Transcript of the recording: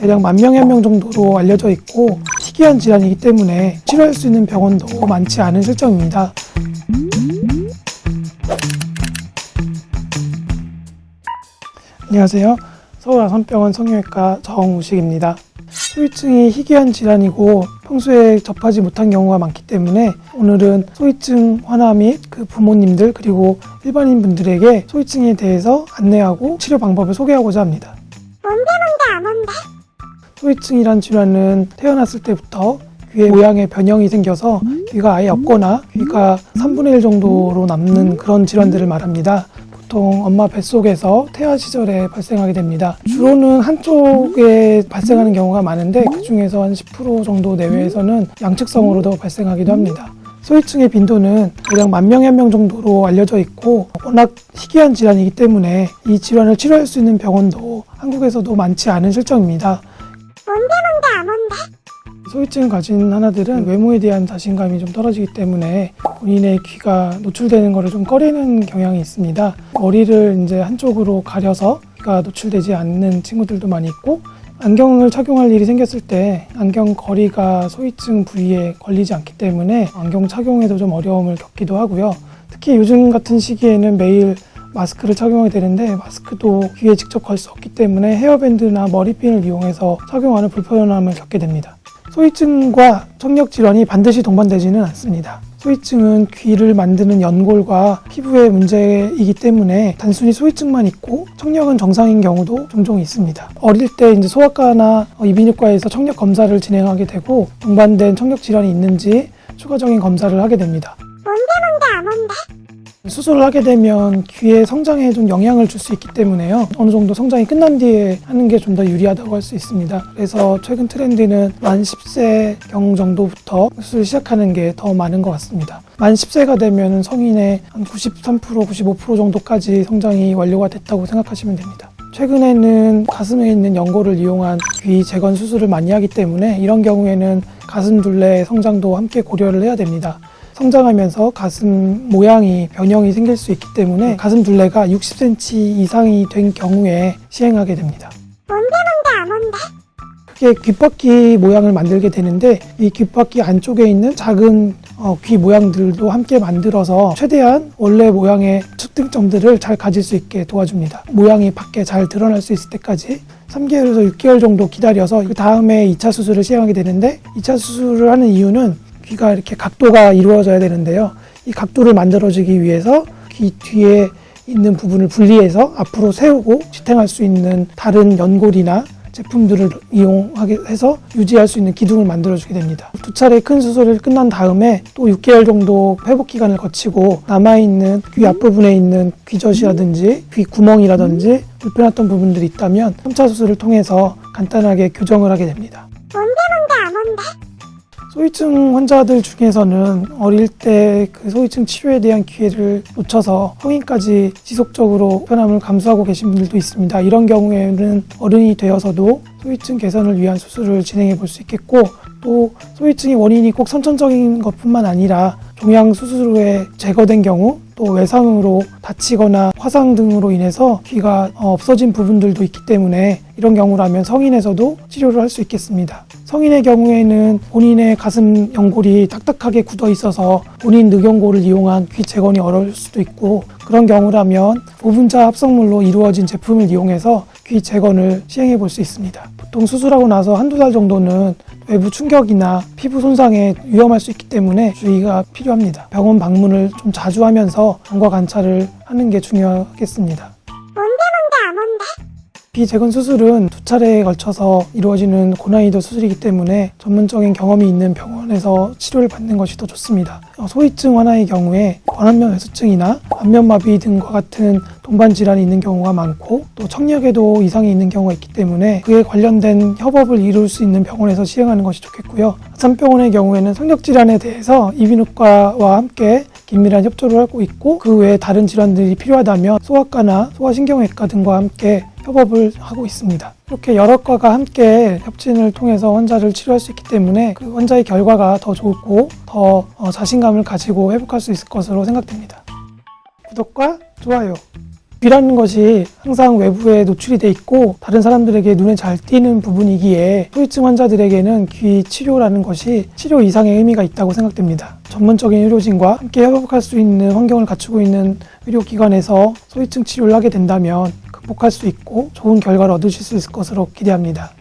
대략 10,000명에 1명 정도로 알려져 있고 희귀한 질환이기 때문에 치료할 수 있는 병원도 많지 않은 실정입니다. 안녕하세요. 서울아산병원 성형외과 정우식입니다. 소위증이 희귀한 질환이고 평소에 접하지 못한 경우가 많기 때문에 오늘은 소위증 환아 및 그 부모님들 그리고 일반인 분들에게 소위증에 대해서 안내하고 치료 방법을 소개하고자 합니다. 뭔데? 소위증이란 질환은 태어났을 때부터 귀의 모양에 변형이 생겨서 귀가 아예 없거나 귀가 3분의 1 정도로 남는 그런 질환들을 말합니다. 보통 엄마 뱃속에서 태아 시절에 발생하게 됩니다. 주로는 한쪽에 발생하는 경우가 많은데 그 중에서 한 10% 정도 내외에서는 양측성으로도 발생하기도 합니다. 소위증의 빈도는 대략 10,000명에 1명 정도로 알려져 있고 워낙 희귀한 질환이기 때문에 이 질환을 치료할 수 있는 병원도 한국에서도 많지 않은 실정입니다. 뭔데? 소위증을 가진 하나들은 외모에 대한 자신감이 좀 떨어지기 때문에 본인의 귀가 노출되는 것을 좀 꺼리는 경향이 있습니다. 머리를 이제 한쪽으로 가려서 귀가 노출되지 않는 친구들도 많이 있고, 안경을 착용할 일이 생겼을 때 안경 거리가 소위증 부위에 걸리지 않기 때문에 안경 착용에도 좀 어려움을 겪기도 하고요. 특히 요즘 같은 시기에는 매일 마스크를 착용하게 되는데 마스크도 귀에 직접 걸 수 없기 때문에 헤어밴드나 머리핀을 이용해서 착용하는 불편함을 겪게 됩니다. 소위증과 청력질환이 반드시 동반되지는 않습니다. 소위증은 귀를 만드는 연골과 피부의 문제이기 때문에 단순히 소위증만 있고 청력은 정상인 경우도 종종 있습니다. 어릴 때 이제 소아과나 이비인후과에서 청력 검사를 진행하게 되고 동반된 청력 질환이 있는지 추가적인 검사를 하게 됩니다. 뭔데? 수술을 하게 되면 귀의 성장에 좀 영향을 줄 수 있기 때문에요. 어느 정도 성장이 끝난 뒤에 하는 게 좀 더 유리하다고 할 수 있습니다. 그래서 최근 트렌드는 만 10세경 정도부터 수술을 시작하는 게 더 많은 것 같습니다. 만 10세가 되면 성인의 한 93%, 95% 정도까지 성장이 완료가 됐다고 생각하시면 됩니다. 최근에는 가슴에 있는 연골을 이용한 귀 재건 수술을 많이 하기 때문에 이런 경우에는 가슴 둘레의 성장도 함께 고려를 해야 됩니다. 성장하면서 가슴 모양이 변형이 생길 수 있기 때문에 가슴 둘레가 60cm 이상이 된 경우에 시행하게 됩니다. 뭔데? 크게 귓바퀴 모양을 만들게 되는데 이 귓바퀴 안쪽에 있는 작은 귀 모양들도 함께 만들어서 최대한 원래 모양의 특징점들을 잘 가질 수 있게 도와줍니다. 모양이 밖에 잘 드러날 수 있을 때까지 3개월에서 6개월 정도 기다려서 그 다음에 2차 수술을 시행하게 되는데 2차 수술을 하는 이유는 귀가 이렇게 각도가 이루어져야 되는데요. 이 각도를 만들어주기 위해서 귀 뒤에 있는 부분을 분리해서 앞으로 세우고 지탱할 수 있는 다른 연골이나 제품들을 이용하게 해서 유지할 수 있는 기둥을 만들어주게 됩니다. 2차례 큰 수술을 끝난 다음에 또 6개월 정도 회복 기간을 거치고 남아있는 귀 앞부분에 있는 귀젖이라든지 귀 구멍이라든지 불편했던 부분들이 있다면 3차 수술을 통해서 간단하게 교정을 하게 됩니다. 뭔데? 소위증 환자들 중에서는 어릴 때 그 소위증 치료에 대한 기회를 놓쳐서 성인까지 지속적으로 불편함을 감수하고 계신 분들도 있습니다. 이런 경우에는 어른이 되어서도 소위증 개선을 위한 수술을 진행해 볼 수 있겠고, 또 소위증의 원인이 꼭 선천적인 것뿐만 아니라 종양 수술 후에 제거된 경우, 또 외상으로 다치거나 화상 등으로 인해서 귀가 없어진 부분들도 있기 때문에 이런 경우라면 성인에서도 치료를 할 수 있겠습니다. 성인의 경우에는 본인의 가슴 연골이 딱딱하게 굳어 있어서 본인 늑연골을 이용한 귀 재건이 어려울 수도 있고, 그런 경우라면 부분자 합성물로 이루어진 제품을 이용해서 귀 재건을 시행해 볼 수 있습니다. 보통 수술하고 나서 한두 달 정도는 외부 충격이나 피부 손상에 위험할 수 있기 때문에 주의가 필요합니다. 병원 방문을 좀 자주 하면서 경과 관찰을 하는 게 중요하겠습니다. 뭔데? 귀 재건 수술은 2차례에 걸쳐서 이루어지는 고난이도 수술이기 때문에 전문적인 경험이 있는 병원에서 치료를 받는 것이 더 좋습니다. 소위증 환아의 경우에 권한면 외소증이나 안면마비 등과 같은 동반 질환이 있는 경우가 많고, 또 청력에도 이상이 있는 경우가 있기 때문에 그에 관련된 협업을 이룰 수 있는 병원에서 시행하는 것이 좋겠고요. 아산병원의 경우에는 청력 질환에 대해서 이비인후과와 함께 긴밀한 협조를 하고 있고, 그 외에 다른 질환들이 필요하다면 소아과나 소아신경외과 등과 함께 협업을 하고 있습니다. 이렇게 여러 과가 함께 협진을 통해서 환자를 치료할 수 있기 때문에 그 환자의 결과가 더 좋고 더 자신감을 가지고 회복할 수 있을 것으로 생각됩니다. 구독과 좋아요 귀라는 것이 항상 외부에 노출이 돼 있고 다른 사람들에게 눈에 잘 띄는 부분이기에 소위증 환자들에게는 귀 치료라는 것이 치료 이상의 의미가 있다고 생각됩니다. 전문적인 의료진과 함께 협업할 수 있는 환경을 갖추고 있는 의료기관에서 소위증 치료를 하게 된다면 극복할 수 있고 좋은 결과를 얻으실 수 있을 것으로 기대합니다.